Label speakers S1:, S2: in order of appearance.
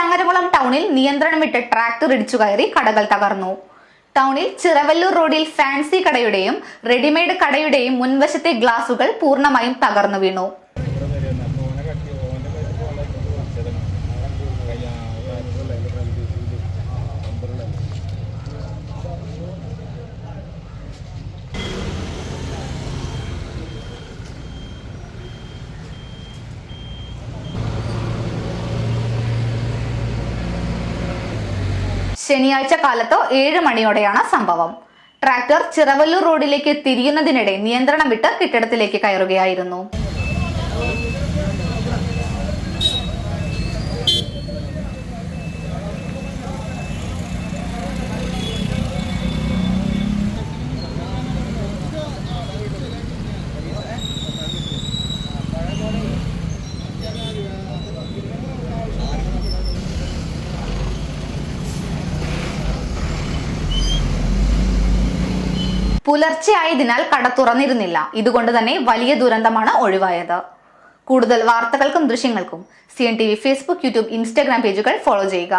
S1: ചങ്ങരംകുളം ടൗണിൽ നിയന്ത്രണം വിട്ട് ട്രാക്ടർ ഇടിച്ചു കയറി കടകൾ തകർന്നു. ടൗണിൽ ചിറവല്ലൂർ റോഡിൽ ഫാൻസി കടയുടെയും റെഡിമെയ്ഡ് കടയുടെയും മുൻവശത്തെ ഗ്ലാസുകൾ പൂർണ്ണമായും തകർന്നു വീണു. ശനിയാഴ്ച കാലത്ത് 7 മണിയോടെയാണ് സംഭവം. ട്രാക്ടർ ചിറവല്ലൂർ റോഡിലേക്ക് തിരിയുന്നതിനിടെ നിയന്ത്രണം വിട്ട് കെട്ടിടത്തിലേക്ക് കയറുകയായിരുന്നു. പുലർച്ചെ ആയതിനാൽ കട തുറന്നിരുന്നില്ല. ഇതുകൊണ്ട് തന്നെ വലിയ ദുരന്തമാണ് ഒഴിവായത്. കൂടുതൽ വാർത്തകൾക്കും ദൃശ്യങ്ങൾക്കും CNTV ഫേസ്ബുക്ക്, യൂട്യൂബ്, ഇൻസ്റ്റാഗ്രാം പേജുകൾ ഫോളോ ചെയ്യുക.